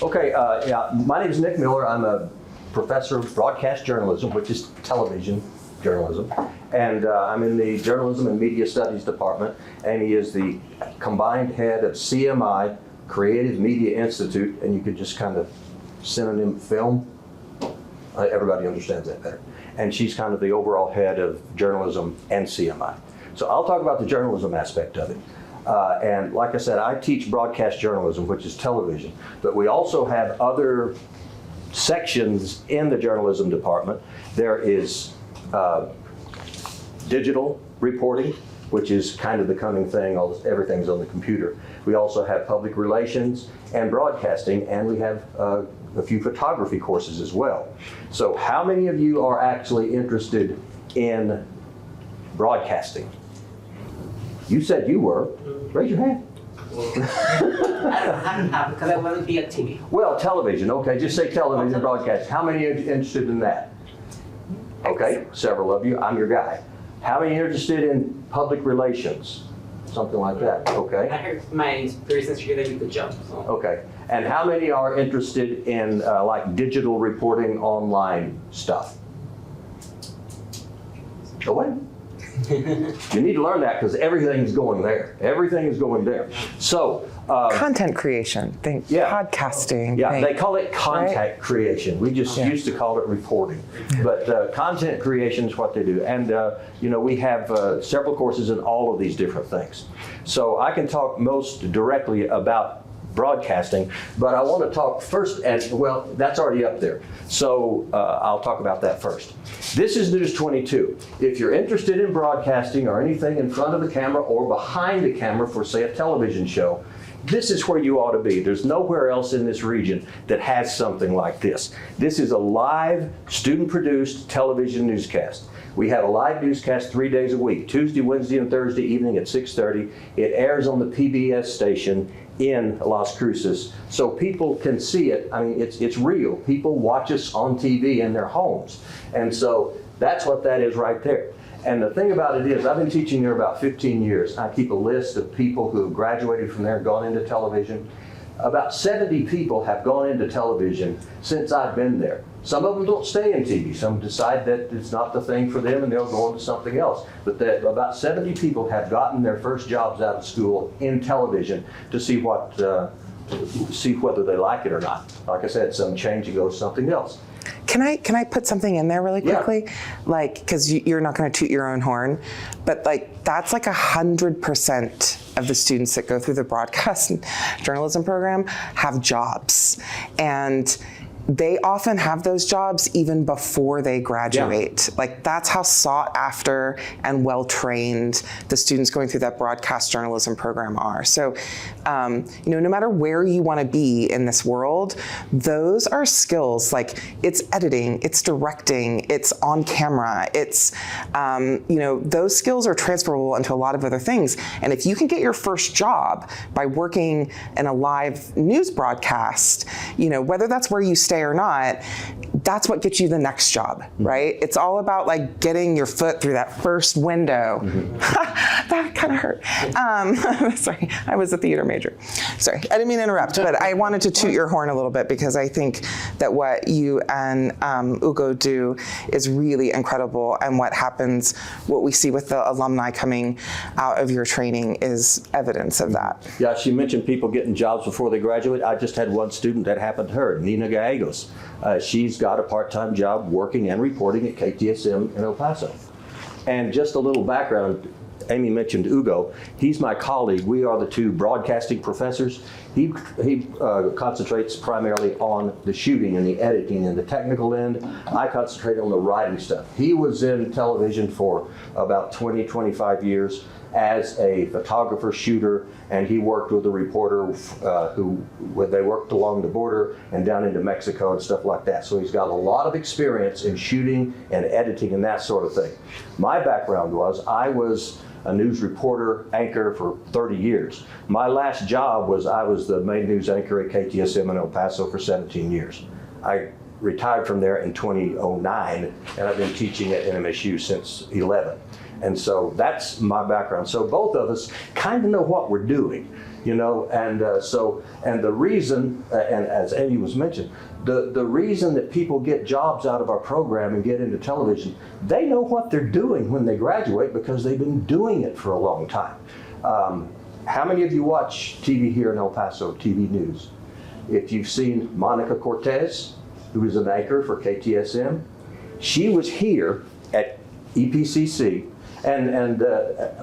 Okay, yeah, my name is Nick Millar. I'm a professor of broadcast journalism, which is television journalism. And I'm in the Journalism and Media Studies department. Amy is the combined head of CMI, Creative Media Institute, and you could just kind of synonym film. Everybody understands that better. And she's kind of the overall head of journalism and CMI. So I'll talk about the journalism aspect of it. And like I said, I teach broadcast journalism, which is television, but we also have other sections in the journalism department. There is digital reporting, which is kind of the coming thing. Everything's on the computer. We also have public relations and broadcasting, and we have a few photography courses as well. So how many of you are actually interested in broadcasting? You said you were. Raise your hand. I don't have because I want to be a TV. Well, television, okay, just say television broadcast. How many are interested in that? Okay, several of you, I'm your guy. How many are interested in public relations? Something like that, I okay? heard my very sincere that you could jump. So. Okay, and how many are interested in like digital reporting online stuff? Go ahead. You need to learn that because everything's going there. Everything is going there. So content creation, think podcasting. Yeah, think, they call it content creation. We just used to call it reporting. But content creation is what they do. And you know, we have several courses in all of these different things. So I can talk most directly about broadcasting, but I want to talk first, well, that's already up there. So I'll talk about that first. This is News 22. If you're interested in broadcasting or anything in front of the camera or behind the camera for, say, a television show, this is where you ought to be. There's nowhere else in this region that has something like this. This is a live, student-produced television newscast. We have a live newscast 3 days a week, Tuesday, Wednesday, and Thursday evening at 6:30. It airs on the PBS station in Las Cruces, so people can see it. I mean, it's real. People watch us on TV in their homes. And so that's what that is right there. And the thing about it is, I've been teaching there about 15 years. I keep a list of people who have graduated from there and gone into television. About 70 people have gone into television since I've been there. Some of them don't stay in TV. Some decide that it's not the thing for them and they'll go into something else. But about 70 people have gotten their first jobs out of school in television to see see whether they like it or not. Like I said, some change and go to something else. Can I put something in there really quickly? Yeah. Like, because you're not going to toot your own horn, but like that's like 100% of the students that go through the broadcast journalism program have jobs, and they often have those jobs even before they graduate. Yeah. Like that's how sought after and well trained the students going through that broadcast journalism program are. So, you know, no matter where you want to be in this world, those are skills. Like it's editing, it's directing, it's on camera, it's, you know, those skills are transferable into a lot of other things. And if you can get your first job by working in a live news broadcast, you know, whether that's where you stay or not, that's what gets you the next job, right? It's all about like getting your foot through that first window. That kind of hurt. Sorry, I was a theater major. Sorry, I didn't mean to interrupt, but I wanted to toot your horn a little bit because I think that what you and Ugo do is really incredible, and what happens, what we see with the alumni coming out of your training is evidence of that. Yeah, she mentioned people getting jobs before they graduate. I just had one student that happened to her, Nina Gallegos. She's got a part-time job working and reporting at KTSM in El Paso. And just a little background, Amy mentioned Ugo. He's my colleague. We are the two broadcasting professors. He concentrates primarily on the shooting and the editing and the technical end. I concentrate on the writing stuff. He was in television for about 20, 25 years as a photographer, shooter, and he worked with a reporter they worked along the border and down into Mexico and stuff like that. So he's got a lot of experience in shooting and editing and that sort of thing. My background was, I was a news reporter, anchor for 30 years. My last job was, I was the main news anchor at KTSM in El Paso for 17 years. I retired from there in 2009, and I've been teaching at NMSU since 11. And so that's my background. So both of us kind of know what we're doing. you know, and and the reason, and as Amy was mentioned, the reason that people get jobs out of our program and get into television, they know what they're doing when they graduate because they've been doing it for a long time. How many of you watch TV here in El Paso, TV news? If you've seen Monica Cortez, who is an anchor for KTSM, she was here at EPCC, and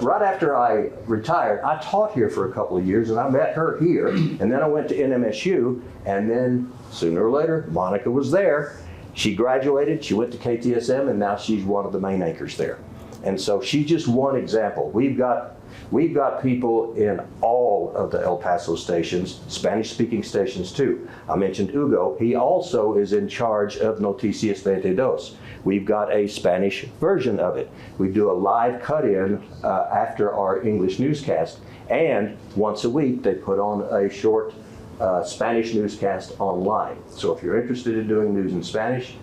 right after I retired, I taught here for a couple of years, and I met her here, and then I went to NMSU, and then sooner or later, Monica was there. She graduated, she went to KTSM, and now she's one of the main anchors there. And so she's just one example. We've got people in all of the El Paso stations, Spanish-speaking stations too. I mentioned Hugo. He also is in charge of Noticias 22. We've got a Spanish version of it. We do a live cut-in after our English newscast, and once a week they put on a short Spanish newscast online. So if you're interested in doing news in Spanish,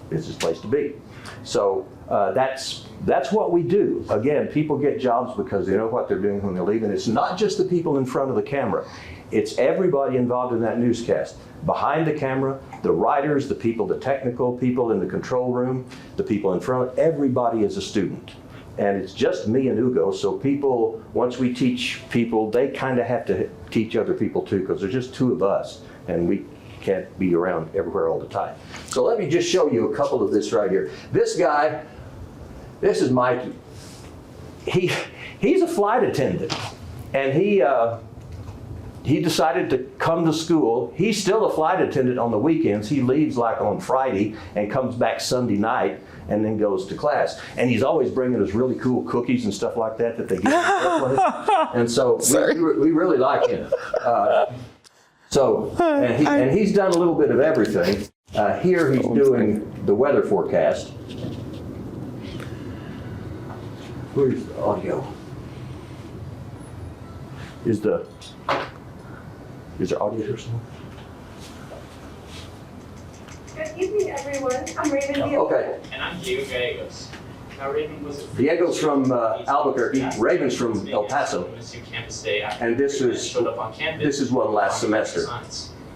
this is the place to be. So that's what we do. Again, people get jobs because they know what they're doing when they leave, and it's not just the people in front of the camera. It's everybody involved in that newscast. Behind the camera, the writers, the people, the technical people in the control room, the people in front, everybody is a student. And it's just me and Hugo, so people, once we teach people, they kind of have to teach other people too, because there's just two of us, and we can't be around everywhere all the time. So let me just show you a couple of this right here. This guy, this is Mikey. He's a flight attendant, and he decided to come to school. He's still a flight attendant on the weekends. He leaves like on Friday and comes back Sunday night and then goes to class. And he's always bringing us really cool cookies and stuff like that they give us. And so we really like him. And he's done a little bit of everything. Here he's doing the weather forecast. Where's the audio? Is there audio here somewhere? Good evening, everyone. I'm Raven. Okay. And I'm Diego Gallegos. Now, Raven was Diego's from Albuquerque. Raven's from El Paso. NMSU Campus Day after And this is one last semester.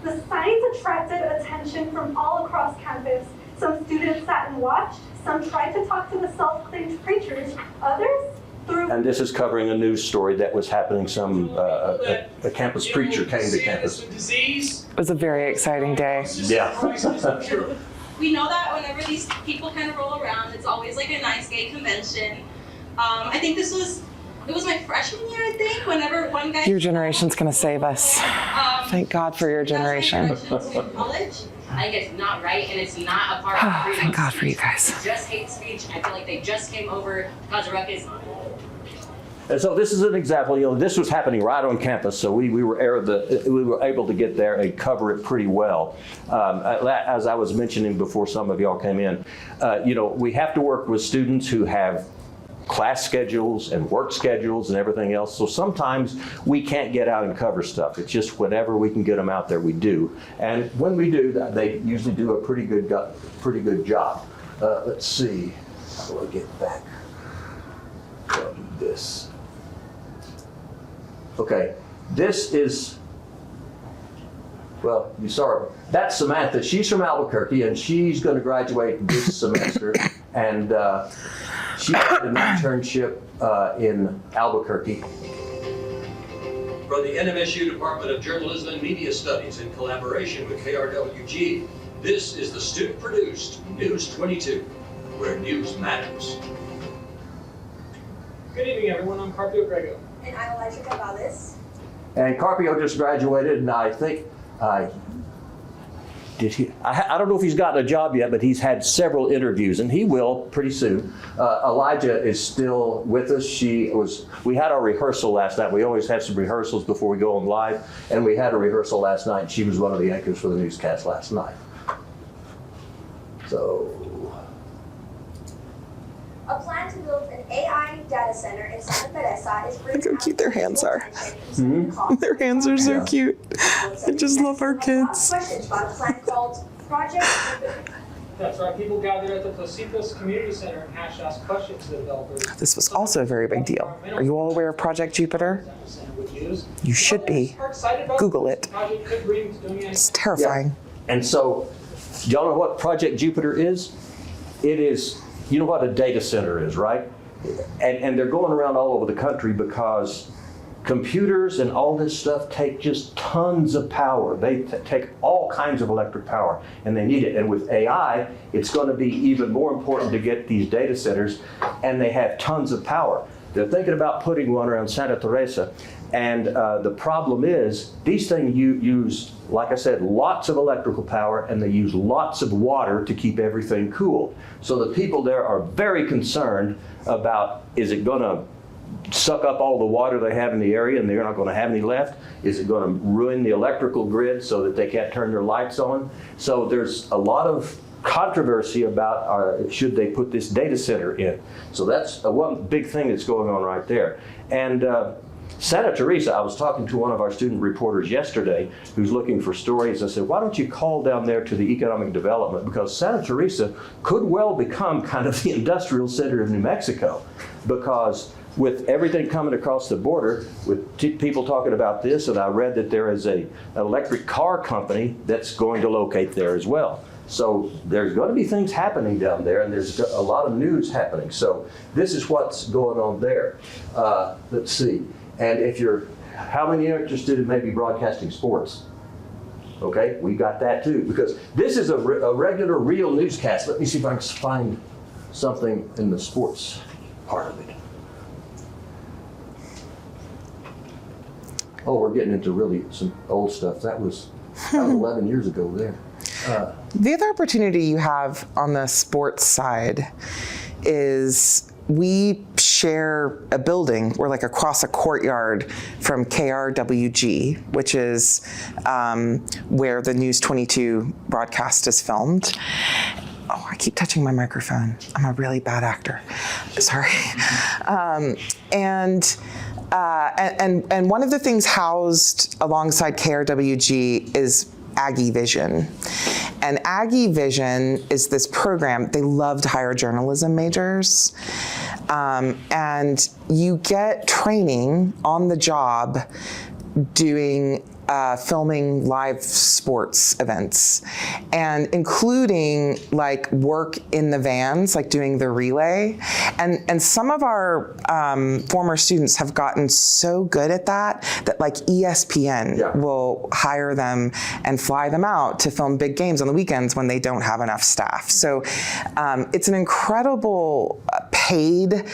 The science attracted attention from all across campus. Some students sat and watched. Some tried to talk to the self-claimed preachers. Others threw. And this is covering a news story that was happening. A campus preacher came to campus. It was a very exciting day. Yeah. We know that whenever these people kind of roll around, it's always like a nice gay convention. I think it was my freshman year, I think, whenever one guy. Your generation's gonna save us. Thank God for your generation. College. I think it's not right, and it's not a part of freedom. Thank God for you guys. It's just hate speech. I feel like they just came over to cause a ruckus. And so this is an example. This was happening right on campus, so we were able to get there and cover it pretty well. As I was mentioning before, some of y'all came in. We have to work with students who have class schedules and work schedules and everything else. So sometimes we can't get out and cover stuff. It's just whenever we can get them out there, we do. And when we do, they usually do a pretty good job. Let's see. How do I get back from this? Okay, this is, well, you saw her. That's Samantha. She's from Albuquerque, and she's going to graduate this semester. And she had an internship in Albuquerque. From the NMSU Department of Journalism and Media Studies in collaboration with KRWG, this is the student-produced News 22, where news matters. Good evening, everyone. I'm Carpio Grego. And I'm Elijah Gonzalez. And Carpio just graduated, and I think, I don't know if he's gotten a job yet, but he's had several interviews, and he will pretty soon. Elijah is still with us. We had our rehearsal last night. We always have some rehearsals before we go on live, and we had a rehearsal last night, and she was one of the anchors for the newscast last night. So. A plan to build an AI data center in Santa Teresa is Look how cute their hands are. Mm-hmm. Their hands are so cute. I just love our kids. Questions about a plan called Project. That's right. People gathered at the Placitas Community Center and asked questions to the developers. This was also a very big deal. Are you all aware of Project Jupiter? You should be. Google it. It's terrifying. And so, do y'all know what Project Jupiter is? It is, you know what a data center is, right? And they're going around all over the country because computers and all this stuff take just tons of power. They take all kinds of electric power, and they need it. And with AI, it's going to be even more important to get these data centers, and they have tons of power. They're thinking about putting one around Santa Teresa, and the problem is these things use, like I said, lots of electrical power, and they use lots of water to keep everything cool. So the people there are very concerned about, is it going to suck up all the water they have in the area and they're not going to have any left? Is it going to ruin the electrical grid so that they can't turn their lights on? So there's a lot of controversy about should they put this data center in. So that's one big thing that's going on right there. And Santa Teresa, I was talking to one of our student reporters yesterday who's looking for stories. I said, why don't you call down there to the economic development? Because Santa Teresa could well become kind of the industrial center of New Mexico, because with everything coming across the border, with people talking about this, and I read that there is an electric car company that's going to locate there as well. So there's going to be things happening down there, and there's a lot of news happening. So this is what's going on there. Let's see. And if how many are interested in maybe broadcasting sports? Okay, we got that too, because this is a regular, real newscast. Let me see if I can find something in the sports part of it. Oh, we're getting into really some old stuff. That was 11 years ago there. The other opportunity you have on the sports side is we share a building. We're like across a courtyard from KRWG, which is where the News 22 broadcast is filmed. Oh, I keep touching my microphone. I'm a really bad actor. Sorry. And one of the things housed alongside KRWG is Aggie Vision. And Aggie Vision is this program. They love to hire journalism majors. And you get training on the job doing filming live sports events, and including like work in the vans, like doing the relay. And some of our former students have gotten so good at that like ESPN will hire them and fly them out to film big games on the weekends when they don't have enough staff. So it's an incredible paid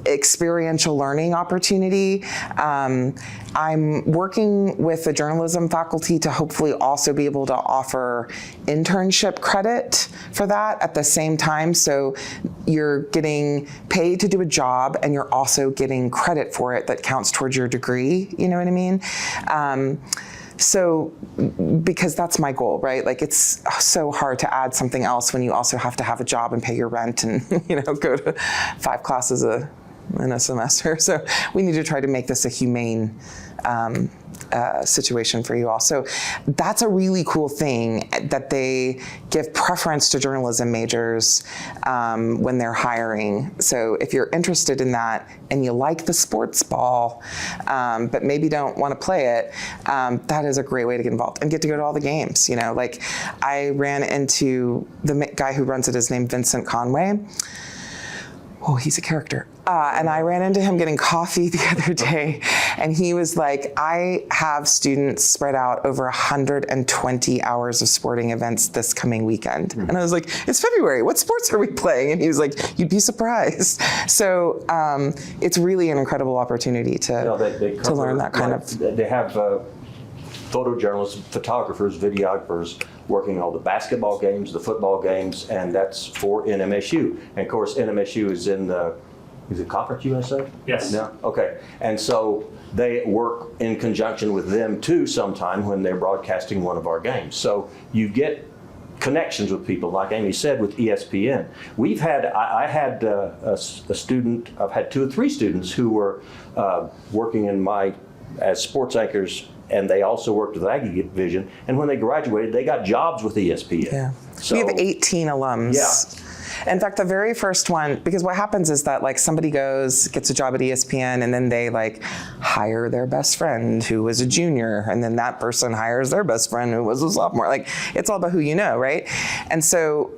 experiential learning opportunity. I'm working with the journalism faculty to hopefully also be able to offer internship credit for that at the same time. So you're getting paid to do a job and you're also getting credit for it that counts towards your degree, you know what I mean? So, because that's my goal, right? Like it's so hard to add something else when you also have to have a job and pay your rent and, go to 5 classes in a semester. So we need to try to make this a humane situation for you all. So that's a really cool thing that they give preference to journalism majors when they're hiring. So if you're interested in that and you like the sports ball, but maybe don't want to play it, that is a great way to get involved and get to go to all the games. Like I ran into the guy who runs it is named Vincent Conway. Oh, he's a character. And I ran into him getting coffee the other day, and he was like, I have students spread out over 120 hours of sporting events this coming weekend. And I was like, it's February, what sports are we playing? And he was like, you'd be surprised. So it's really an incredible opportunity to learn that kind of. They have photojournalists, photographers, videographers working all the basketball games, the football games, and that's for NMSU. And of course, NMSU is in is it Conference USA? Yes. No? Okay. And so they work in conjunction with them too sometime when they're broadcasting one of our games. So you get connections with people, like Amy said, with ESPN. I had a student, I've had 2 or 3 students who were working as sports anchors and they also worked with Aggie Vision. And when they graduated, they got jobs with ESPN. Yeah. So, we have 18 alums. Yeah. In fact, the very first one, because what happens is that like somebody gets a job at ESPN, and then they like hire their best friend who was a junior, and then that person hires their best friend who was a sophomore. Like, it's all about who you know, right? And so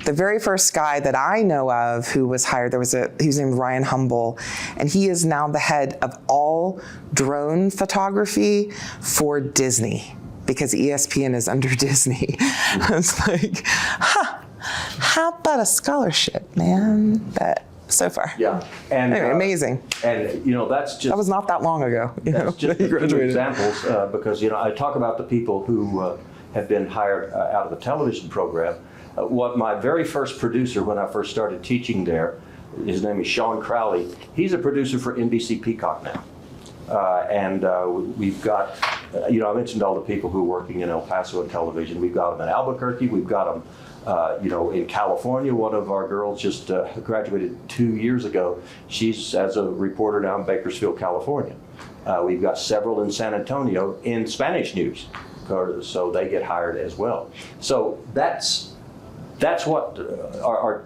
the very first guy that I know of who was hired, he was named Ryan Humble, and he is now the head of all drone photography for Disney, because ESPN is under Disney. I was like, how about a scholarship, man? But so far. Yeah. And anyway, amazing. And that's just. That was not that long ago. That's just a few examples, because I talk about the people who have been hired out of the television program. What my very first producer, when I first started teaching there, his name is Sean Crowley. He's a producer for NBC Peacock now. We've got, I mentioned all the people who are working in El Paso and television. We've got them in Albuquerque. We've got them, in California. One of our girls just graduated 2 years ago. She's as a reporter now in Bakersfield, California. We've got several in San Antonio in Spanish news, so they get hired as well. So that's what our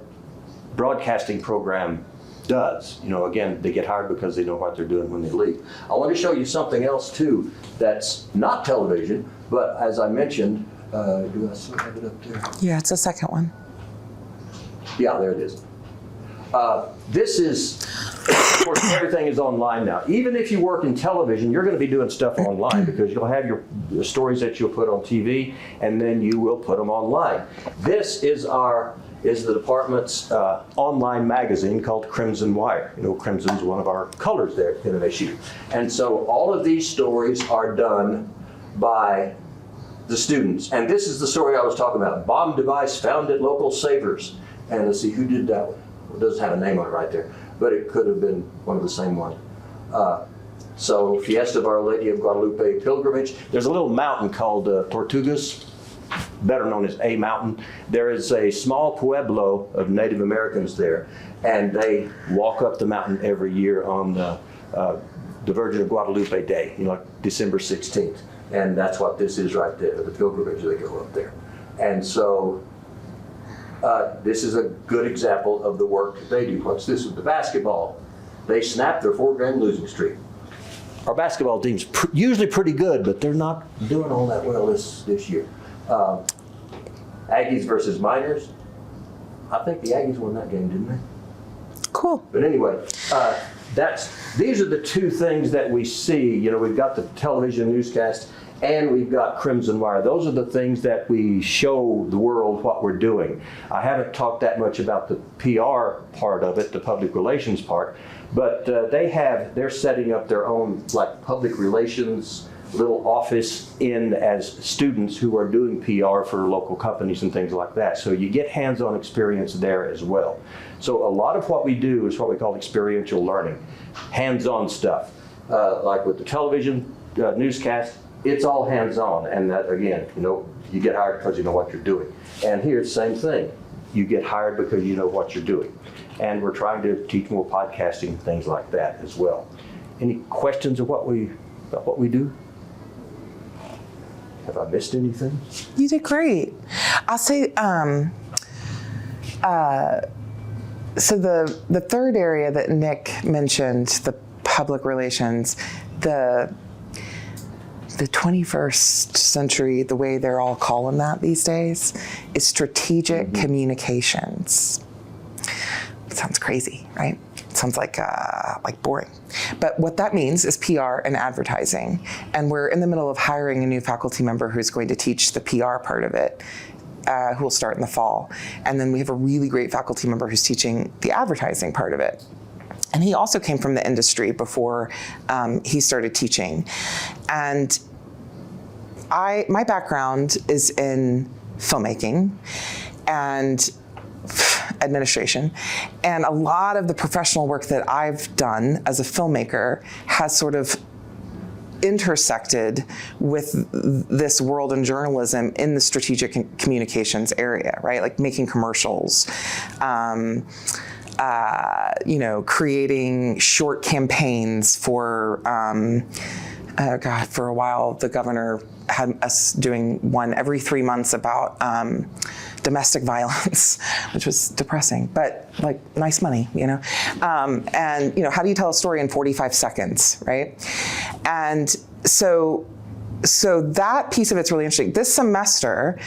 broadcasting program does. Again, they get hired because they know what they're doing when they leave. I want to show you something else too that's not television, but as I mentioned, do I still have it up there? Yeah, it's the second one. Yeah, there it is. This is, of course, everything is online now. Even if you work in television, you're going to be doing stuff online, because you'll have your stories that you'll put on TV, and then you will put them online. This is the department's online magazine called Crimson Wire. Crimson's one of our colors there at NMSU. And so all of these stories are done by the students. And this is the story I was talking about. Bomb device found at local savers. And let's see, who did that one? It doesn't have a name on it right there, but it could have been one of the same ones. So Fiesta of Our Lady of Guadalupe pilgrimage. There's a little mountain called Tortugas, better known as A Mountain. There is a small pueblo of Native Americans there, and they walk up the mountain every year on the Virgin of Guadalupe Day, December 16th. And that's what this is right there, the pilgrimage. They go up there. And so this is a good example of the work that they do. What's this with the basketball? They snapped their 4-game losing streak. Our basketball team's usually pretty good, but they're not doing all that well this year. Aggies versus Miners. I think the Aggies won that game, didn't they? Cool. But anyway, these are the two things that we see. We've got the television newscast, and we've got Crimson Wire. Those are the things that we show the world what we're doing. I haven't talked that much about the PR part of it, the public relations part, but they're setting up their own public relations little office as students who are doing PR for local companies and things like that. So you get hands-on experience there as well. So a lot of what we do is what we call experiential learning, hands-on stuff. Like with the television newscast, it's all hands-on, and that, again, you get hired because you know what you're doing. And here, same thing. You get hired because you know what you're doing. And we're trying to teach more podcasting and things like that as well. Any questions about what we do? Have I missed anything? You did great. I'll say, so the third area that Nick mentioned, the public relations, the 21st century, the way they're all calling that these days, is strategic communications. It sounds crazy, right? It sounds like boring. But what that means is PR and advertising. And we're in the middle of hiring a new faculty member who's going to teach the PR part of it, who will start in the fall. And then we have a really great faculty member who's teaching the advertising part of it. And he also came from the industry before he started teaching. And my background is in filmmaking and administration. And a lot of the professional work that I've done as a filmmaker has sort of intersected with this world in journalism in the strategic communications area, right? Like making commercials, creating short campaigns for oh God, for a while, the governor had us doing one every 3 months about domestic violence, which was depressing, but like nice money, you know? And, you know, how do you tell a story in 45 seconds, right? And so that piece of it's really interesting. This semester,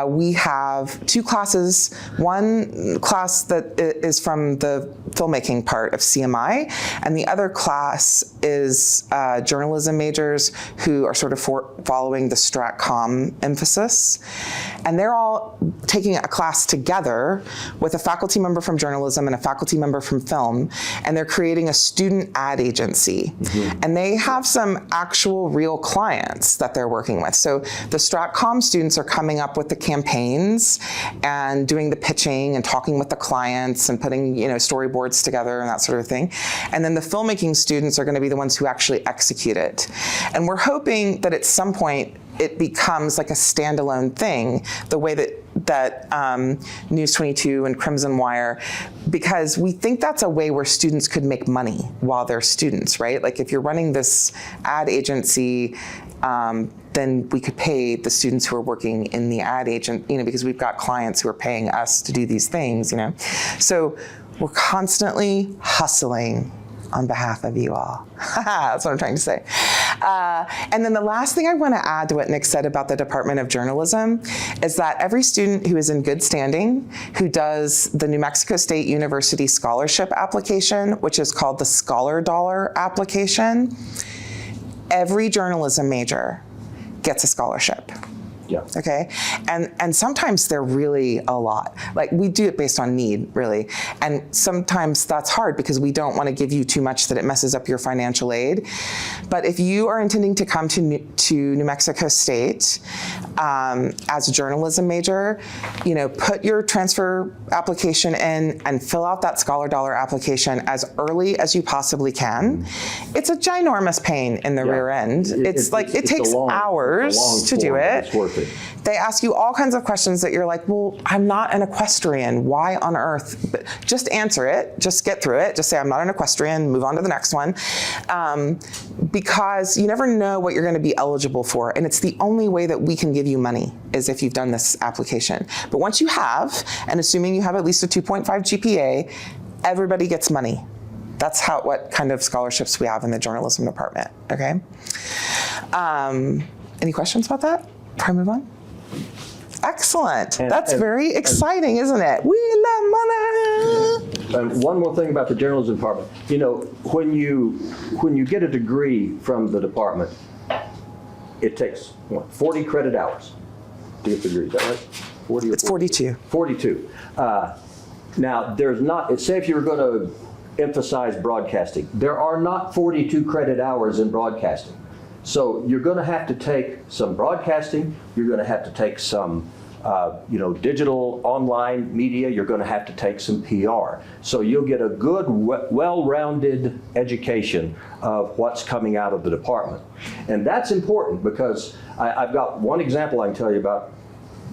we have 2 classes. One class that is from the filmmaking part of CMI, and the other class is journalism majors who are sort of following the strat-com emphasis. And they're all taking a class together with a faculty member from journalism and a faculty member from film, and they're creating a student ad agency. And they have some actual real clients that they're working with. So the strat-com students are coming up with the campaigns and doing the pitching and talking with the clients and putting, you know, storyboards together and that sort of thing. And then the filmmaking students are going to be the ones who actually execute it. And we're hoping that at some point it becomes like a standalone thing, the way that News 22 and Crimson Wire, because we think that's a way where students could make money while they're students, right? Like if you're running this ad agency, then we could pay the students who are working in the ad agent, you know, because we've got clients who are paying us to do these things, you know. So we're constantly hustling on behalf of you all. That's what I'm trying to say. And then the last thing I want to add to what Nick said about the Department of Journalism is that every student who is in good standing, who does the New Mexico State University scholarship application, which is called the Scholar Dollar application, every journalism major gets a scholarship. Yeah. Okay, and sometimes they're really a lot. Like we do it based on need, really, and sometimes that's hard because we don't want to give you too much that it messes up your financial aid. But if you are intending to come to New Mexico State as a journalism major, you know, put your transfer application in and fill out that Scholar Dollar application as early as you possibly can. It's a ginormous pain in the rear end. It takes hours to do it. It's worth it. They ask you all kinds of questions that you're like, well, I'm not an equestrian. Why on earth? But just answer it. Just get through it. Just say, I'm not an equestrian. Move on to the next one. Because you never know what you're going to be eligible for. And it's the only way that we can give you money is if you've done this application. But once you have, and assuming you have at least a 2.5 GPA, everybody gets money. That's what kind of scholarships we have in the journalism department, okay? Any questions about that? Before I move on? Excellent. That's very exciting, isn't it? We love money. And one more thing about the journalism department. You know, when you get a degree from the department, it takes 40 credit hours to get the degree. Is that right? 40 or It's 42. 42. Now, there's not, say if you were going to emphasize broadcasting, there are not 42 credit hours in broadcasting. So you're going to have to take some broadcasting, you're going to have to take some digital online media, you're going to have to take some PR. So you'll get a good, well-rounded education of what's coming out of the department. And that's important because I've got one example I can tell you about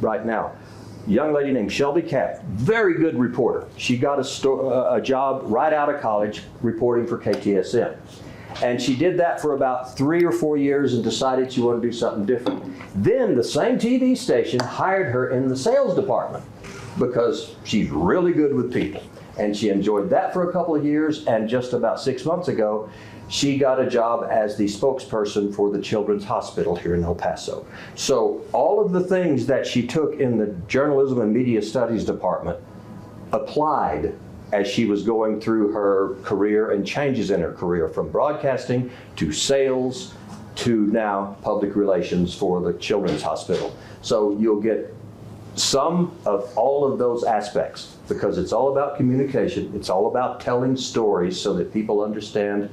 right now. A young lady named Shelby Capp, very good reporter. She got a job right out of college reporting for KTSM. And she did that for about 3 or 4 years and decided she wanted to do something different. Then the same TV station hired her in the sales department because she's really good with people. And she enjoyed that for a couple of years, and just about 6 months ago, she got a job as the spokesperson for the Children's Hospital here in El Paso. So all of the things that she took in the Journalism and Media Studies department applied as she was going through her career and changes in her career, from broadcasting to sales to now public relations for the Children's Hospital. So you'll get some of all of those aspects because it's all about communication. It's all about telling stories so that people understand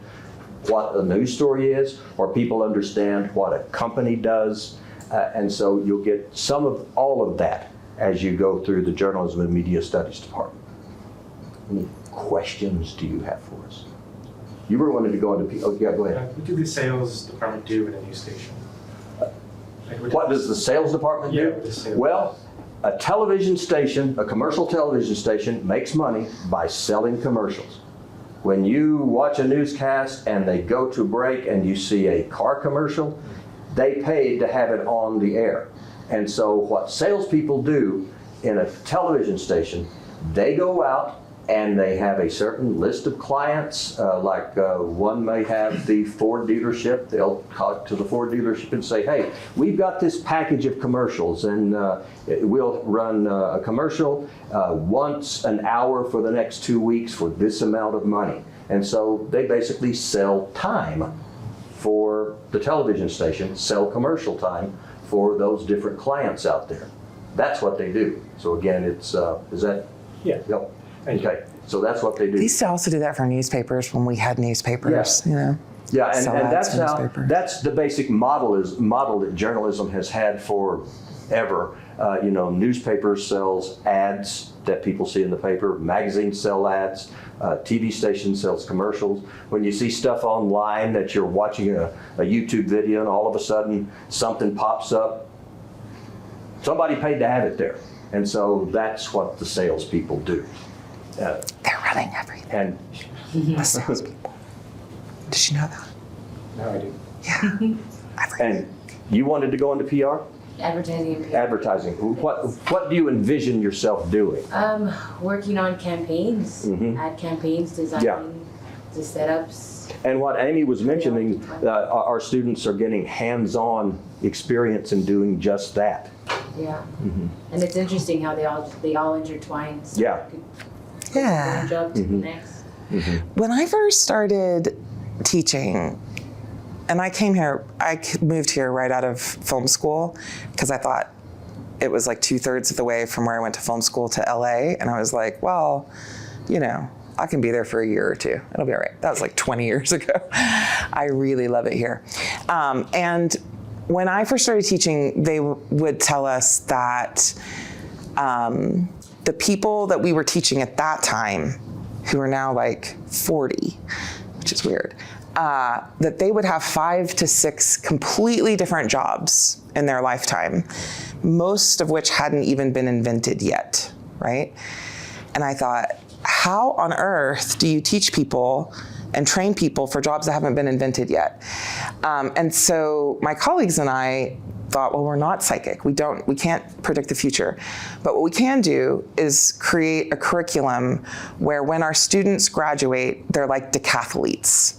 what a news story is, or people understand what a company does. And so you'll get some of all of that as you go through the Journalism and Media Studies department. Any questions do you have for us? You were wanting to go into, yeah, go ahead. What do the sales department do in a news station? What does the sales department do? Yeah, well, a television station, a commercial television station, makes money by selling commercials. When you watch a newscast and they go to break and you see a car commercial, they paid to have it on the air. And so what salespeople do in a television station, they go out and they have a certain list of clients, one may have the Ford dealership. They'll talk to the Ford dealership and say, hey, we've got this package of commercials, and we'll run a commercial once an hour for the next 2 weeks for this amount of money. And so they basically sell time for the television station, sell commercial time for those different clients out there. That's what they do. So again, it's, is that? Yeah. Yep. Okay, so that's what they do. They used to also do that for newspapers when we had newspapers, you know. Yeah, and Sell ads that's for how, newspapers. that's the basic model that journalism has had forever. Newspapers sells ads that people see in the paper, magazines sell ads, TV station sells commercials. When you see stuff online that you're watching a YouTube video and all of a sudden something pops up, somebody paid to have it there. And so that's what the salespeople do. They're running everything. And The salespeople. Did you know that? No, I do. Yeah. Everything. and you wanted to go into PR? Advertising and PR. Advertising. What do you envision yourself doing? Working on campaigns, Mhm. ad campaigns, designing Yeah. the setups. And what Amy was mentioning, our students are getting hands-on experience in doing just that. Yeah. And it's interesting how they all intertwine. So Yeah. you could Yeah. go from one job to the next. When I first started teaching, and I moved here right out of film school because I thought it was like 2/3 of the way from where I went to film school to LA. And I was like, well, I can be there for a year or two. It'll be all right. That was like 20 years ago. I really love it here. And when I first started teaching, they would tell us that the people that we were teaching at that time, who are now like 40, which is weird, that they would have 5 to 6 completely different jobs in their lifetime, most of which hadn't even been invented yet, right? And I thought, how on earth do you teach people and train people for jobs that haven't been invented yet? And so my colleagues and I thought, well, we're not psychic. We can't predict the future. But what we can do is create a curriculum where when our students graduate, they're like decathletes.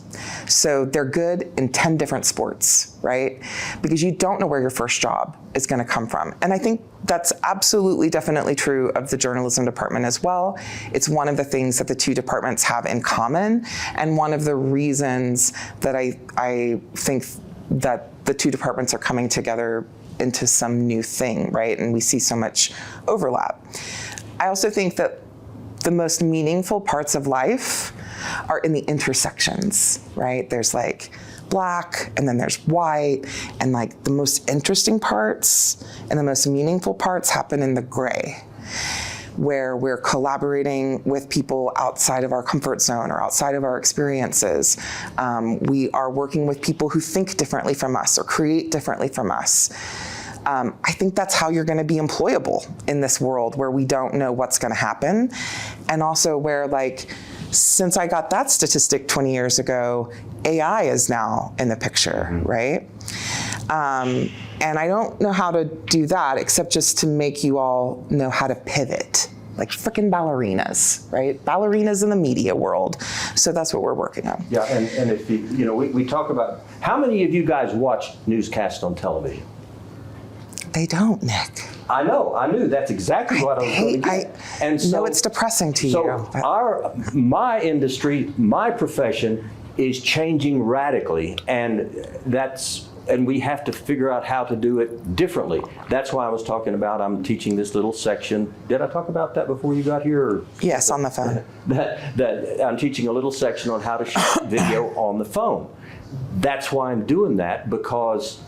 So they're good in 10 different sports, right? Because you don't know where your first job is going to come from. And I think that's absolutely, definitely true of the journalism department as well. It's one of the things that the two departments have in common, and one of the reasons that I think that the two departments are coming together into some new thing, right? And we see so much overlap. I also think that the most meaningful parts of life are in the intersections, right? There's like black, and then there's white, and like the most interesting parts and the most meaningful parts happen in the gray, where we're collaborating with people outside of our comfort zone or outside of our experiences. We are working with people who think differently from us or create differently from us. I think that's how you're going to be employable in this world where we don't know what's going to happen. And also where, like, since I got that statistic 20 years ago, AI is now in the picture, right? And I don't know how to do that except just to make you all know how to pivot, like frickin' ballerinas, right? Ballerinas in the media world. So that's what we're working on. Yeah, and if we talk about, how many of you guys watch newscasts on television? They don't, Nick. I know, I knew, that's exactly what I was going to get. And so, no, it's depressing to so you. my industry, my profession is changing radically, and we have to figure out how to do it differently. That's why I was talking about, I'm teaching this little section. Did I talk about that before you got here? Or? Yes, on the phone. that I'm teaching a little section on how to shoot video on the phone. That's why I'm doing that, because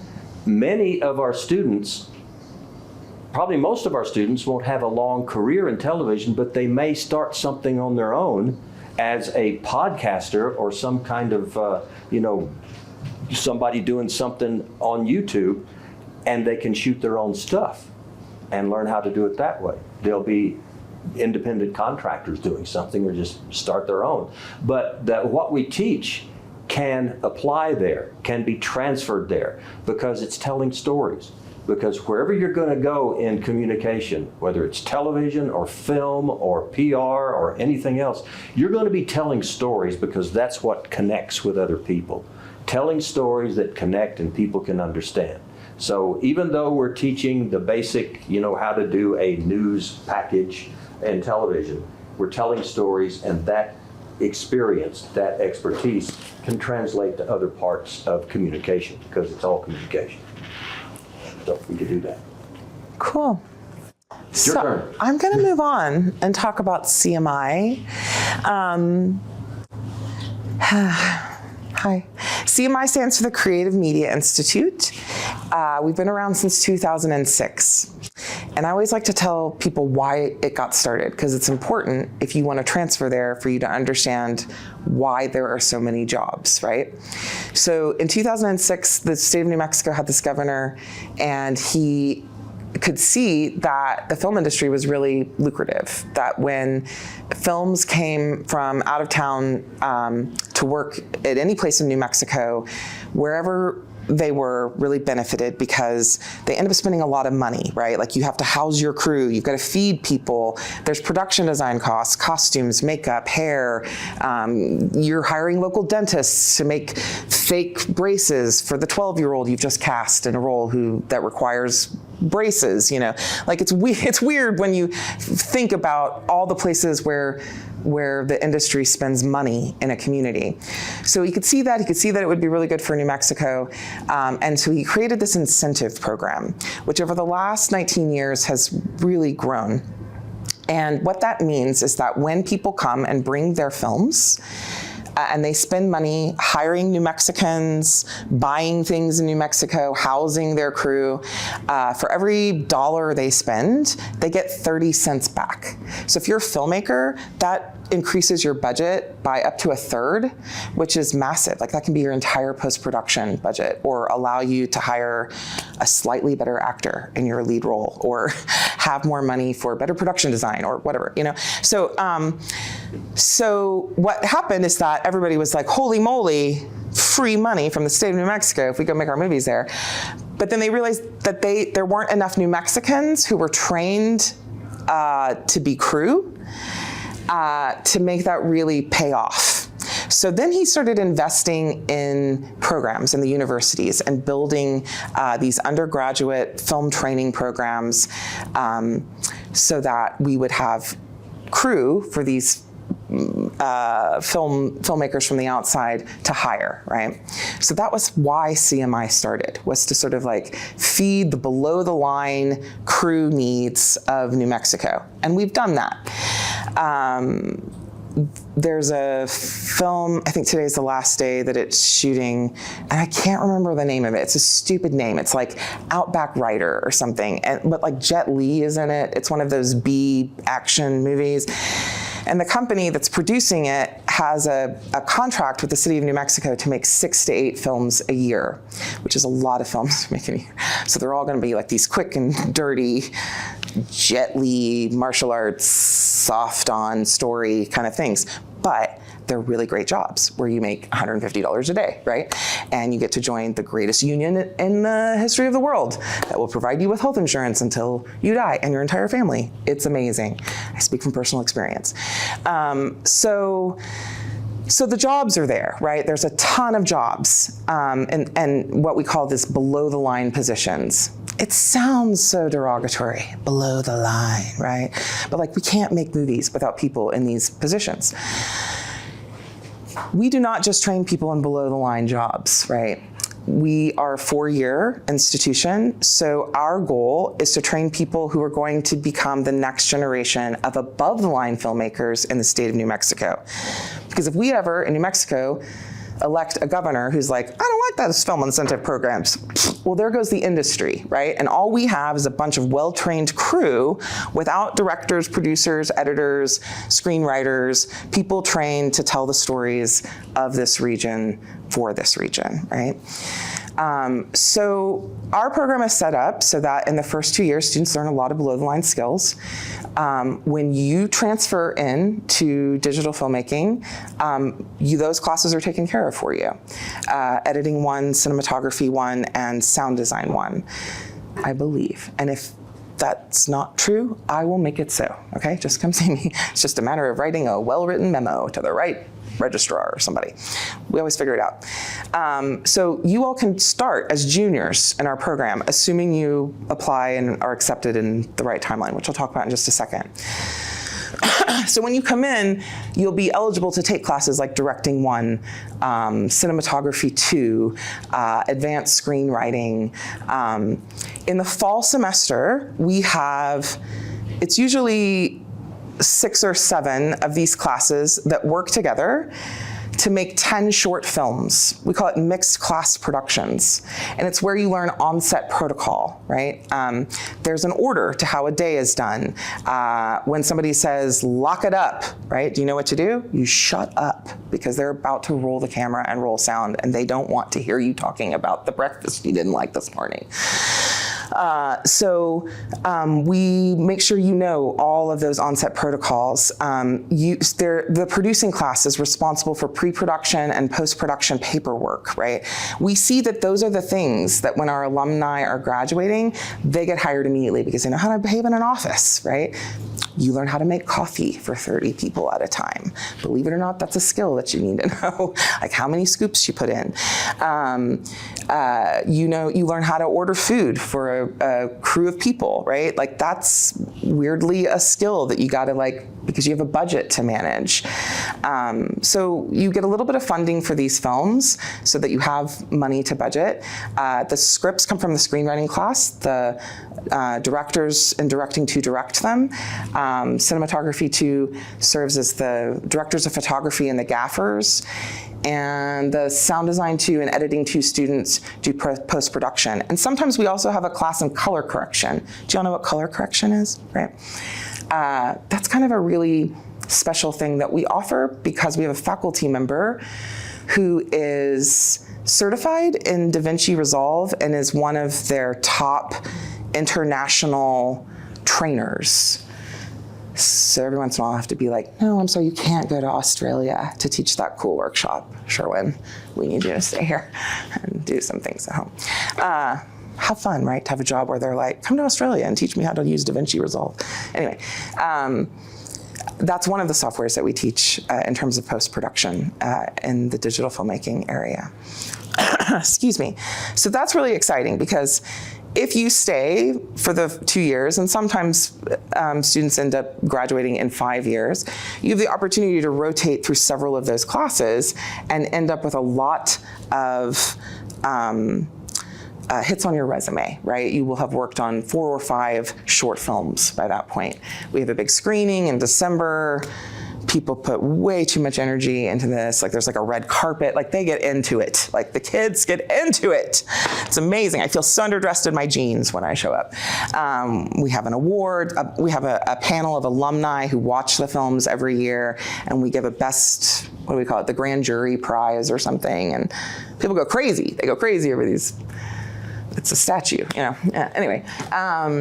many of our students, probably most of our students, won't have a long career in television, but they may start something on their own as a podcaster or some kind of, somebody doing something on YouTube, and they can shoot their own stuff and learn how to do it that way. They'll be independent contractors doing something or just start their own. But that what we teach can apply there, can be transferred there, because it's telling stories. Because wherever you're going to go in communication, whether it's television or film or PR or anything else, you're going to be telling stories, because that's what connects with other people. Telling stories that connect and people can understand. So even though we're teaching the basic, how to do a news package in television, we're telling stories, and that experience, that expertise can translate to other parts of communication, because it's all communication. So we could do that. Cool. It's your turn. I'm going to move on and talk about CMI. Hi. CMI stands for the Creative Media Institute. We've been around since 2006. And I always like to tell people why it got started, because it's important if you want to transfer there for you to understand why there are so many jobs, right? So in 2006, the state of New Mexico had this governor, and he could see that the film industry was really lucrative, that when films came from out of town to work at any place in New Mexico, wherever they were really benefited, because they end up spending a lot of money, right? Like, you have to house your crew, you've got to feed people, there's production design costs, costumes, makeup, hair, you're hiring local dentists to make fake braces for the 12-year-old you've just cast in a role that requires braces, Like, it's weird when you think about all the places where the industry spends money in a community. So he could see that it would be really good for New Mexico. And so he created this incentive program, which over the last 19 years has really grown. And what that means is that when people come and bring their films, and they spend money hiring New Mexicans, buying things in New Mexico, housing their crew. For every dollar they spend, they get 30 cents back. So if you're a filmmaker, that increases your budget by up to a third, which is massive. Like, that can be your entire post-production budget, or allow you to hire a slightly better actor in your lead role, or have more money for better production design, or whatever, So what happened is that everybody was like, holy moly, free money from the state of New Mexico if we go make our movies there. But then they realized that there weren't enough New Mexicans who were trained to be crew to make that really pay off. So then he started investing in programs in the universities and building these undergraduate film training programs so that we would have crew for these filmmakers from the outside to hire, right? So that was why CMI started, was to sort of like feed the below the line crew needs of New Mexico. And we've done that. There's a film, I think today's the last day that it's shooting, and I can't remember the name of it. It's a stupid name. It's like Outback Rider or something, but like Jet Li is in it. It's one of those B action movies. And the company that's producing it has a contract with the city of New Mexico to make 6 to 8 films a year, which is a lot of films to make a year. So they're all going to be like these quick and dirty, Jet Li, martial arts, soft on story kind of things. But they're really great jobs where you make $150 a day, right? And you get to join the greatest union in the history of the world that will provide you with health insurance until you die and your entire family. It's amazing. I speak from personal experience. So the jobs are there, right? There's a ton of jobs and what we call this below the line positions. It sounds so derogatory, below the line, right? But like, we can't make movies without people in these positions. We do not just train people in below the line jobs, right? We are a 4-year institution, so our goal is to train people who are going to become the next generation of above the line filmmakers in the state of New Mexico. Because if we ever, in New Mexico, elect a governor who's like, I don't like those film incentive programs, well, there goes the industry, right? And all we have is a bunch of well-trained crew without directors, producers, editors, screenwriters, people trained to tell the stories of this region for this region, right? So our program is set up so that in the first 2 years, students learn a lot of below-the-line skills. When you transfer in to digital filmmaking, those classes are taken care of for you. Editing 1, cinematography 1, and sound design 1, I believe. And if that's not true, I will make it so, okay? Just come see me. It's just a matter of writing a well-written memo to the right registrar or somebody. We always figure it out. So you all can start as juniors in our program, assuming you apply and are accepted in the right timeline, which I'll talk about in just a second. So when you come in, you'll be eligible to take classes like Directing 1, Cinematography 2, Advanced Screenwriting. In the fall semester, we have, it's usually 6 or 7 of these classes that work together to make 10 short films. We call it mixed class productions. And it's where you learn on-set protocol, right? There's an order to how a day is done. When somebody says, lock it up, right? Do you know what to do? You shut up, because they're about to roll the camera and roll sound, and they don't want to hear you talking about the breakfast you didn't like this morning. So we make sure you know all of those on-set protocols. The producing class is responsible for pre-production and post-production paperwork, right? We see that those are the things that when our alumni are graduating, they get hired immediately because they know how to behave in an office, right? You learn how to make coffee for 30 people at a time. Believe it or not, that's a skill that you need to know, like how many scoops you put in. You learn how to order food for a crew of people, right? Like that's weirdly a skill that you gotta because you have a budget to manage. So you get a little bit of funding for these films so that you have money to budget. The scripts come from the screenwriting class. The directors in Directing 2 direct them. Cinematography 2 serves as the directors of photography and the gaffers. And the sound design 2 and editing 2 students do post-production. And sometimes we also have a class in color correction. Do y'all know what color correction is, right? That's kind of a really special thing that we offer because we have a faculty member who is certified in DaVinci Resolve and is one of their top international trainers. So every once in a while I have to be like, no, I'm sorry, you can't go to Australia to teach that cool workshop, Sherwin. We need you to stay here and do some things at home. Have fun, right? To have a job where they're like, come to Australia and teach me how to use DaVinci Resolve. Anyway, that's one of the softwares that we teach in terms of post-production in the digital filmmaking area. Excuse me. So that's really exciting because if you stay for the 2 years, and sometimes students end up graduating in 5 years, you have the opportunity to rotate through several of those classes and end up with a lot of hits on your resume, right? You will have worked on 4 or 5 short films by that point. We have a big screening in December. People put way too much energy into this. Like there's like a red carpet, like they get into it. Like the kids get into it. It's amazing. I feel so underdressed in my jeans when I show up. We have an award. We have a panel of alumni who watch the films every year, and we give a best, what do we call it? The grand jury prize or something. And people go crazy. They go crazy over these. It's a statue, you know. Anyway,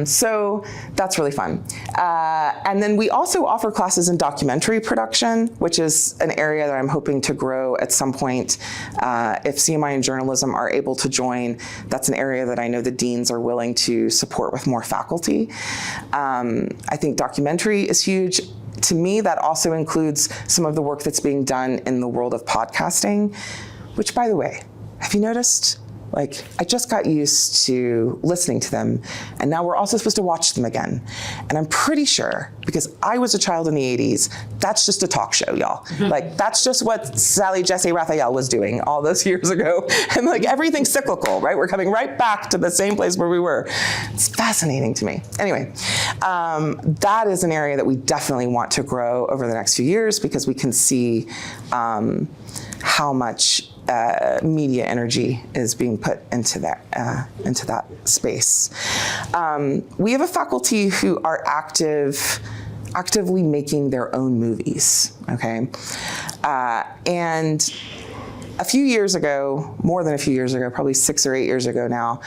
so that's really fun. And then we also offer classes in documentary production, which is an area that I'm hoping to grow at some point. If CMI and journalism are able to join, that's an area that I know the deans are willing to support with more faculty. I think documentary is huge. To me, that also includes some of the work that's being done in the world of podcasting, which, by the way, have you noticed? Like, I just got used to listening to them, and now we're also supposed to watch them again. And I'm pretty sure, because I was a child in the 80s, that's just a talk show, y'all. Like, that's just what Sally Jesse Raphael was doing all those years ago. And like, everything's cyclical, right? We're coming right back to the same place where we were. It's fascinating to me. Anyway, that is an area that we definitely want to grow over the next few years because we can see how much media energy is being put into that space. We have a faculty who are actively making their own movies, okay? And a few years ago, more than a few years ago, probably 6 or 8 years ago now,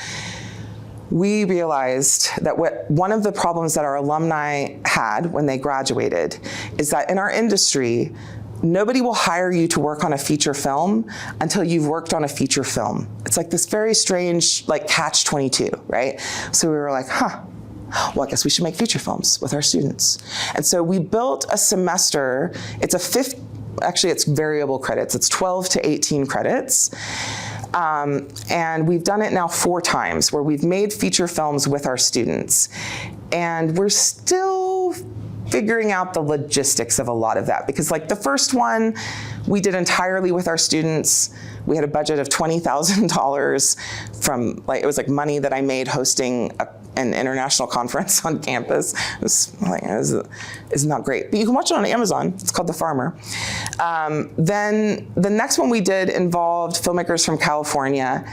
we realized that one of the problems that our alumni had when they graduated is that in our industry, nobody will hire you to work on a feature film until you've worked on a feature film. It's like this very strange, like catch-22, right? So we were like, well, I guess we should make feature films with our students. And so we built a semester. Actually, it's variable credits. It's 12 to 18 credits. And we've done it now 4 times where we've made feature films with our students. And we're still figuring out the logistics of a lot of that, because like the first one we did entirely with our students. We had a budget of $20,000 from it was money that I made hosting an international conference on campus. It's not great, but you can watch it on Amazon. It's called The Farmer. Then the next one we did involved filmmakers from California,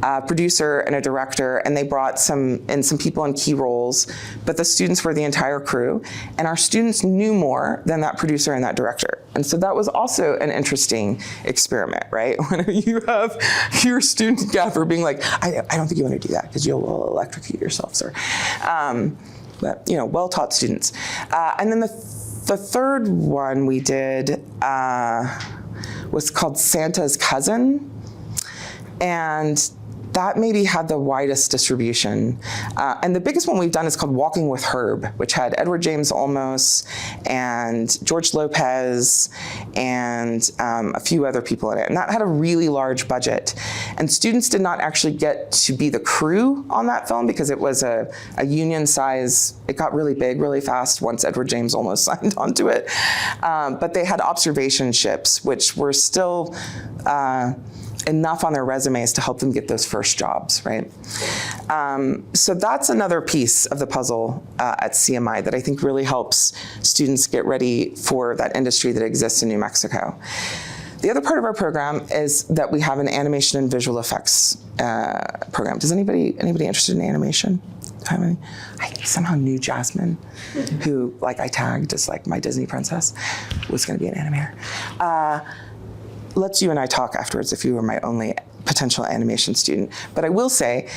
a producer and a director, and they brought some people in key roles, but the students were the entire crew, and our students knew more than that producer and that director. And so that was also an interesting experiment, right? When you have your student gaffer being like, I don't think you want to do that because you'll electrocute yourself, sir. But well-taught students. And then the third one we did was called Santa's Cousin. And that maybe had the widest distribution. And the biggest one we've done is called Walking with Herb, which had Edward James Olmos and George Lopez and a few other people in it. And that had a really large budget. And students did not actually get to be the crew on that film because it was a union size. It got really big really fast once Edward James Olmos signed onto it. But they had observation ships, which were still enough on their resumes to help them get those first jobs, right? So that's another piece of the puzzle at CMI that I think really helps students get ready for that industry that exists in New Mexico. The other part of our program is that we have an animation and visual effects program. Does anybody interested in animation? I somehow knew Jasmine, who I tagged as my Disney princess, was gonna be an animator. Let's you and I talk afterwards if you were my only potential animation student. But I will say,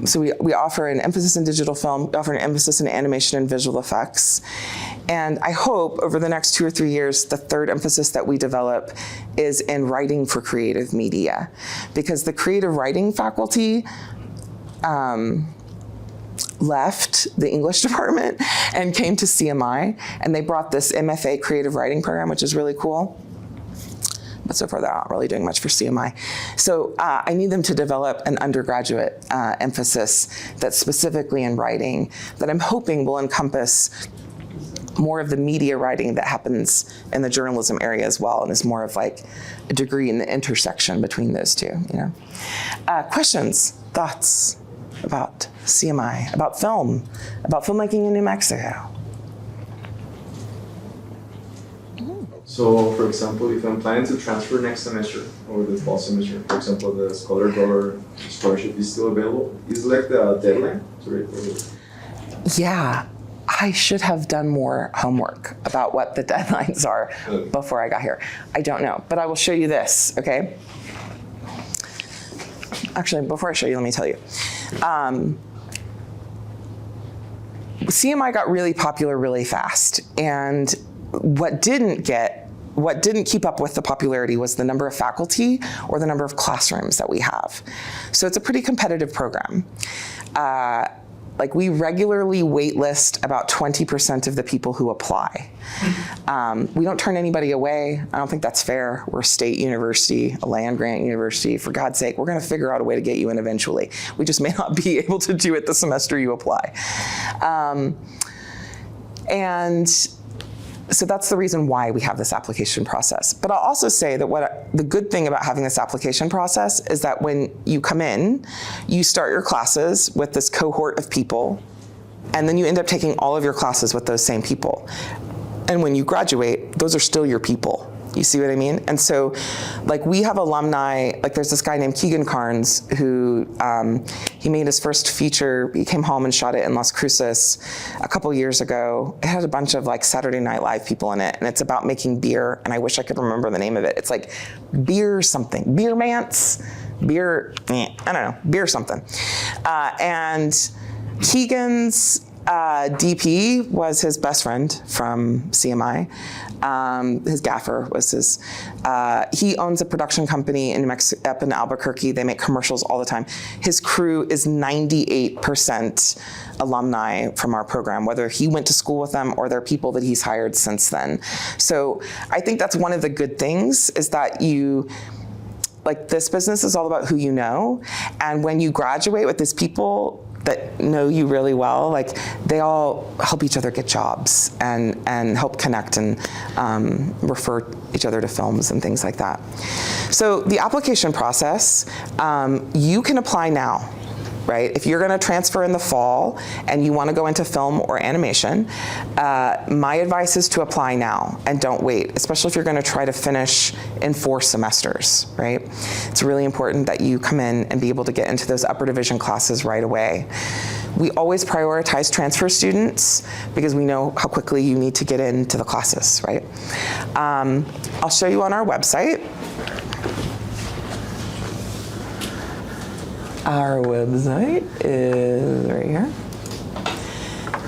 so we offer an emphasis in digital film, we offer an emphasis in animation and visual effects. And I hope over the next 2 or 3 years, the third emphasis that we develop is in writing for creative media. Because the creative writing faculty left the English department and came to CMI, and they brought this MFA creative writing program, which is really cool. But so far they're not really doing much for CMI. So I need them to develop an undergraduate emphasis that's specifically in writing that I'm hoping will encompass more of the media writing that happens in the journalism area as well, and is more of a degree in the intersection between those two. Questions, thoughts about CMI, about film, about filmmaking in New Mexico? So, for example, if I'm planning to transfer next semester or the fall semester, for example, the Scholar Dollar scholarship is still available. Is the deadline to read? Yeah, I should have done more homework about what the deadlines are before I got here. I don't know, but I will show you this, okay? Actually, before I show you, let me tell you. CMI got really popular really fast, and what didn't keep up with the popularity was the number of faculty or the number of classrooms that we have. So it's a pretty competitive program. We regularly waitlist about 20% of the people who apply. We don't turn anybody away. I don't think that's fair. We're a state university, a land grant university. For God's sake, we're gonna figure out a way to get you in eventually. We just may not be able to do it the semester you apply. And so that's the reason why we have this application process. But I'll also say that the good thing about having this application process is that when you come in, you start your classes with this cohort of people, and then you end up taking all of your classes with those same people. And when you graduate, those are still your people. You see what I mean? And so, like, we have alumni, like there's this guy named Keegan Carnes who, he made his first feature, he came home and shot it in Las Cruces a couple years ago. It had a bunch of like Saturday Night Live people in it, and it's about making beer, and I wish I could remember the name of it. It's like beer something, beer mance, beer, I don't know, beer something. And Keegan's DP was his best friend from CMI. His gaffer was his, he owns a production company in New Mexico, up in Albuquerque. They make commercials all the time. His crew is 98% alumni from our program, whether he went to school with them or they're people that he's hired since then. So I think that's one of the good things, is that like, this business is all about who you know. And when you graduate with these people that know you really well, like, they all help each other get jobs and help connect and refer each other to films and things like that. So the application process, you can apply now, right? If you're gonna transfer in the fall and you wanna go into film or animation, my advice is to apply now and don't wait, especially if you're gonna try to finish in 4 semesters, right? It's really important that you come in and be able to get into those upper division classes right away. We always prioritize transfer students because we know how quickly you need to get into the classes, right? I'll show you on our website. Our website is right here.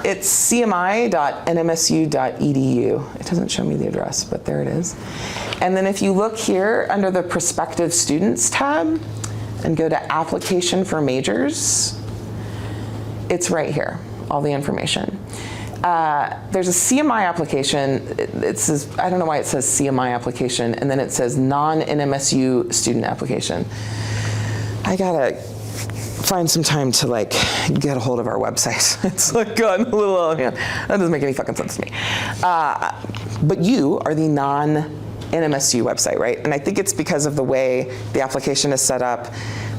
It's cmi.nmsu.edu. It doesn't show me the address, but there it is. And then if you look here under the Prospective Students tab and go to Application for Majors, it's right here, all the information. There's a CMI application. It says, I don't know why it says CMI application, and then it says non-NMSU student application. I gotta find some time to like get a hold of our website. It's like gotten a little, that doesn't make any fucking sense to me. But you are the non-NMSU website, right? And I think it's because of the way the application is set up,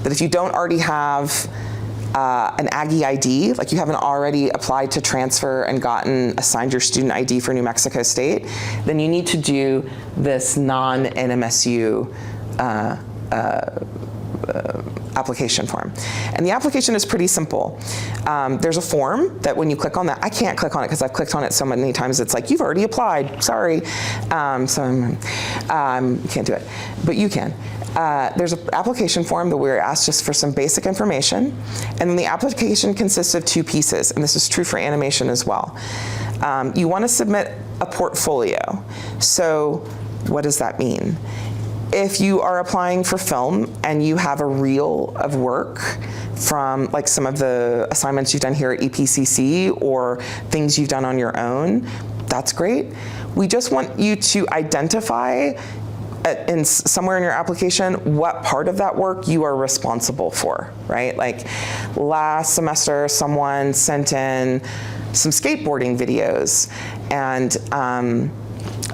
that if you don't already have an Aggie ID, like you haven't already applied to transfer and assigned your student ID for New Mexico State, then you need to do this non-NMSU application form. And the application is pretty simple. There's a form that when you click on that, I can't click on it because I've clicked on it so many times, it's like, you've already applied, sorry. So you can't do it, but you can. There's an application form that we're asked just for some basic information. And then the application consists of 2 pieces, and this is true for animation as well. You want to submit a portfolio. So what does that mean? If you are applying for film and you have a reel of work from like some of the assignments you've done here at EPCC or things you've done on your own, that's great. We just want you to identify somewhere in your application what part of that work you are responsible for, right? Like last semester, someone sent in some skateboarding videos, and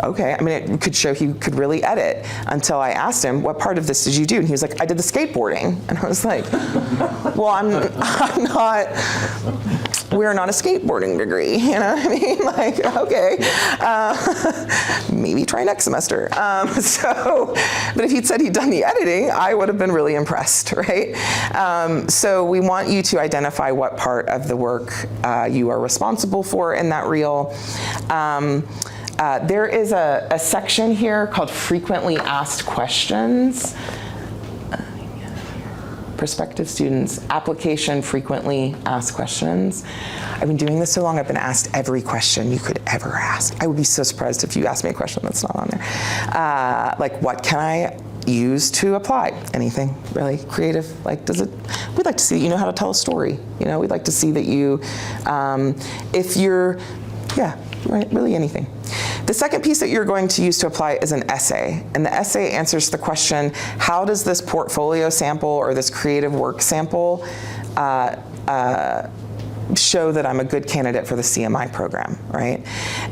okay, I mean, it could show he could really edit, until I asked him, what part of this did you do? And he was like, I did the skateboarding. And I was like, well, I'm not, we're not a skateboarding degree, you know what I mean? Like, okay, maybe try next semester. But if he'd said he'd done the editing, I would have been really impressed, right? So we want you to identify what part of the work you are responsible for in that reel. There is a section here called Frequently Asked Questions. Prospective students, application frequently asked questions. I've been doing this so long, I've been asked every question you could ever ask. I would be so surprised if you asked me a question that's not on there. Like, what can I use to apply? Anything really creative? Like, we'd like to see that you know how to tell a story. You know, we'd like to see that you, if you're, right, really anything. The second piece that you're going to use to apply is an essay. And the essay answers the question, how does this portfolio sample or this creative work sample show that I'm a good candidate for the CMI program, right?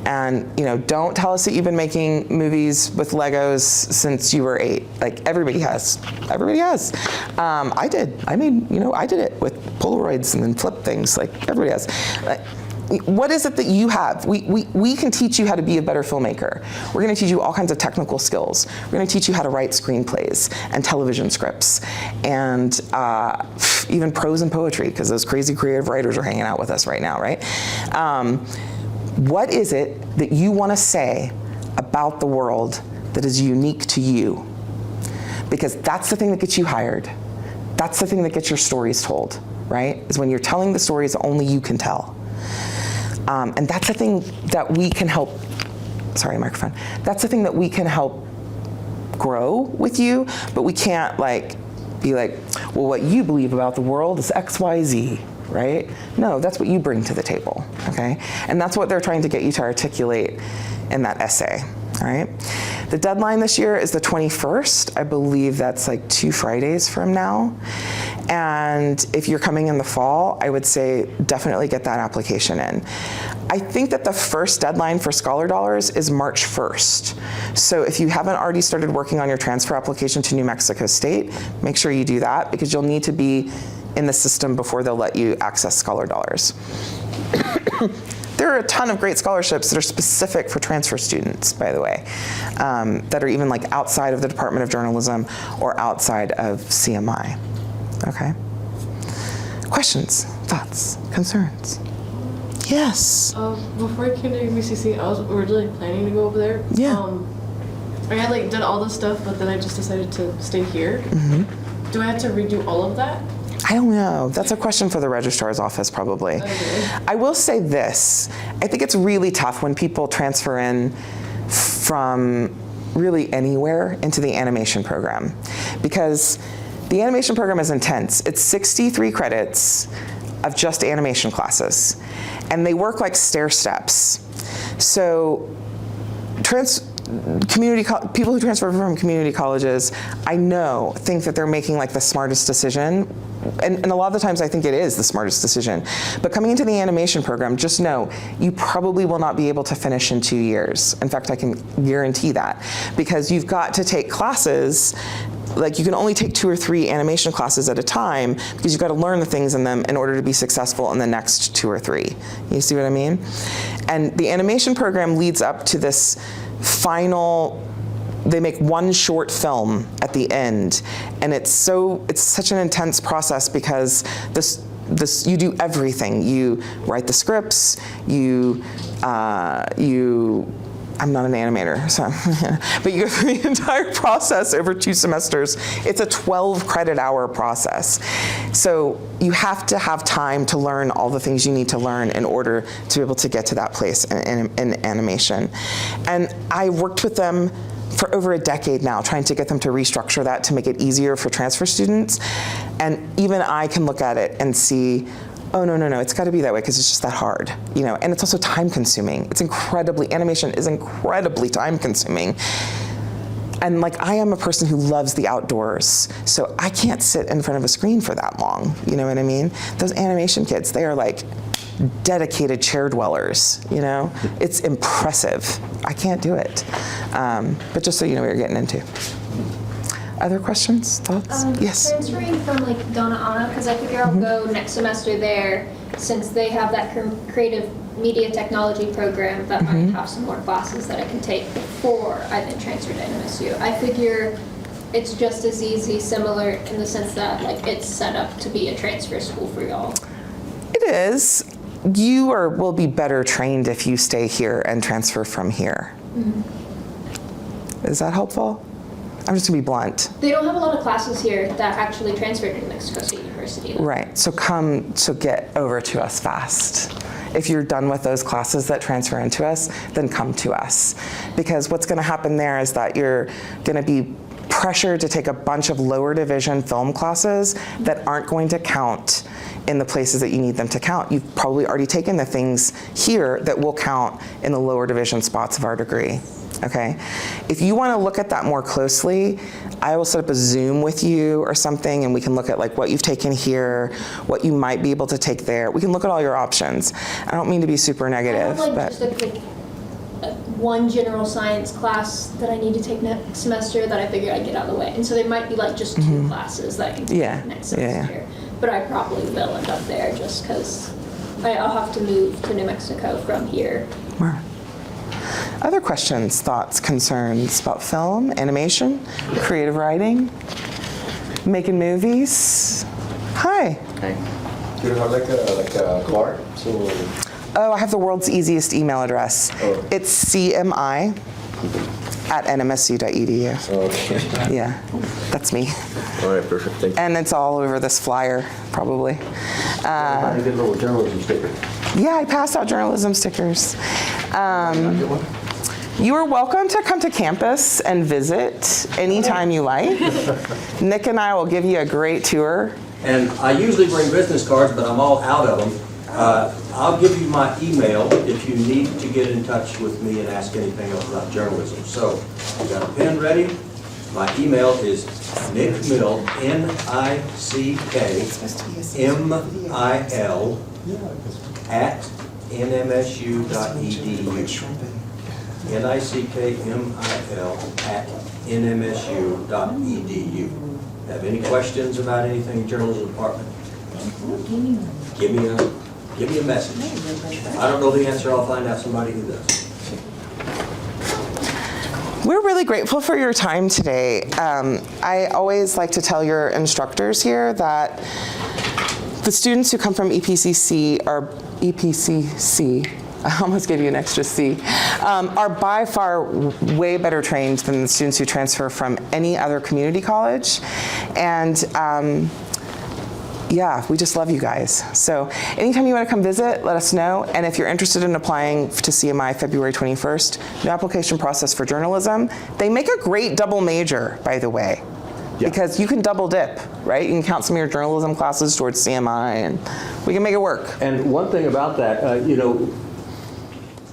And don't tell us that you've been making movies with Legos since you were 8. Like, everybody has. Everybody has. I did. I did it with Polaroids and then flip things. Like, everybody has. what is it that you have? We can teach you how to be a better filmmaker. We're going to teach you all kinds of technical skills. We're going to teach you how to write screenplays and television scripts and even prose and poetry, because those crazy creative writers are hanging out with us right now, right? What is it that you want to say about the world that is unique to you? Because that's the thing that gets you hired. That's the thing that gets your stories told, right? Is when you're telling the stories only you can tell. And that's the thing that we can help, sorry, microphone. That's the thing that we can help grow with you, but we can't be like, well, what you believe about the world is X, Y, Z, right? No, that's what you bring to the table, okay? And that's what they're trying to get you to articulate in that essay, all right? The deadline this year is the 21st. I believe that's like 2 Fridays from now. And if you're coming in the fall, I would say definitely get that application in. I think that the first deadline for Scholar Dollars is March 1st. So if you haven't already started working on your transfer application to New Mexico State, make sure you do that, because you'll need to be in the system before they'll let you access Scholar Dollars. There are a ton of great scholarships that are specific for transfer students, by the way, that are even like outside of the Department of Journalism or outside of CMI. Okay. Questions, thoughts, concerns? Yes. Before I came to UBCC, I was originally planning to go over there. Yeah. I had done all this stuff, but then I just decided to stay here. Mm-hmm. Do I have to redo all of that? I don't know. That's a question for the registrar's office, probably. Okay. I will say this. I think it's really tough when people transfer in from really anywhere into the animation program, because the animation program is intense. It's 63 credits of just animation classes, and they work like stair steps. So people who transfer from community colleges, I know, think that they're making like the smartest decision. And a lot of the times I think it is the smartest decision. But coming into the animation program, just know you probably will not be able to finish in 2 years. In fact, I can guarantee that, because you've got to take classes, like you can only take 2 or 3 animation classes at a time, because you've got to learn the things in them in order to be successful in the next 2 or 3. You see what I mean? And the animation program leads up to this final, they make one short film at the end, and it's such an intense process, because this you do everything. You write the scripts, I'm not an animator, so, but you go through the entire process over 2 semesters. It's a 12 credit hour process. So you have to have time to learn all the things you need to learn in order to be able to get to that place in animation. And I worked with them for over a decade now, trying to get them to restructure that to make it easier for transfer students. And even I can look at it and see, oh, no, it's got to be that way, because it's just that hard, and it's also time consuming. Animation is incredibly time consuming. And I am a person who loves the outdoors, so I can't sit in front of a screen for that long, you know what I mean? Those animation kids, they are dedicated chair dwellers, It's impressive. I can't do it. But just so you know what you're getting into. Other questions, thoughts? Yes. Transferring from Donna Anna, because I figure I'll go next semester there, since they have that creative media technology program that might have some more classes that I can take before I then transfer to NMSU. I figure it's just as easy, similar in the sense that it's set up to be a transfer school for y'all. It is. You will be better trained if you stay here and transfer from here. Mm-hmm. Is that helpful? I'm just gonna be blunt. They don't have a lot of classes here that actually transfer to New Mexico State University. Right, so get over to us fast. If you're done with those classes that transfer into us, then come to us. Because what's gonna happen there is that you're gonna be pressured to take a bunch of lower division film classes that aren't going to count in the places that you need them to count. You've probably already taken the things here that will count in the lower division spots of our degree. Okay, if you want to look at that more closely, I will set up a Zoom with you or something, and we can look at what you've taken here, what you might be able to take there. We can look at all your options. I don't mean to be super negative, I have but just one general science class that I need to take next semester that I figured I'd get out of the way, and so there might be just 2 classes that I can take next semester. But I probably will end up there just because I'll have to move to New Mexico from here. Other questions, thoughts, concerns about film, animation, creative writing, making movies? Hi. Do you have like a card? So Oh, I have the world's easiest email address. Oh. It's cmi@nmsu.edu. okay. Yeah, that's me. All right, perfect. Thank you. And it's all over this flyer, probably. I get a little journalism sticker. Yeah, I pass out journalism stickers. You are welcome to come to campus and visit anytime you like. Nick and I will give you a great tour. And I usually bring business cards, but I'm all out of them. I'll give you my email if you need to get in touch with me and ask anything else about journalism. So, you got a pen ready? My email is nickmill, NICKMIL, at nmsu.edu. NICKMIL at nmsu.edu. Have any questions about anything in journalism department? Give me a message. I don't know the answer, I'll find out somebody who does. We're really grateful for your time today. I always like to tell your instructors here that the students who come from EPCC, I almost gave you an extra C, are by far way better trained than the students who transfer from any other community college. And yeah, we just love you guys. So anytime you want to come visit, let us know. And if you're interested in applying to CMI February 21st, no application process for journalism. They make a great double major, by the way, because you can double dip, right? You can count some of your journalism classes towards CMI, and we can make it work. And one thing about that,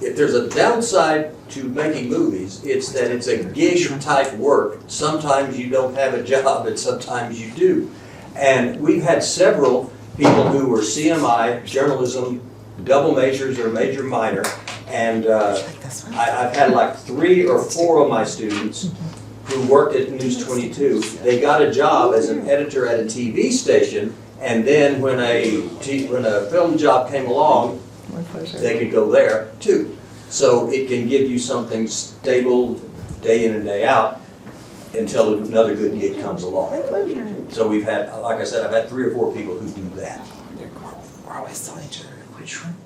If there's a downside to making movies, it's that it's a gig type work. Sometimes you don't have a job and sometimes you do. And we've had several people who were CMI, journalism, double majors or major minor, and I've had like 3 or 4 of my students who worked at News 22. They got a job as an editor at a TV station, and then when a film job came along, they could go there too. So it can give you something stable day in and day out until another good gig comes along. So we've had, like I said, I've had 3 or 4 people who do that. We're always telling each other, quit shrimp.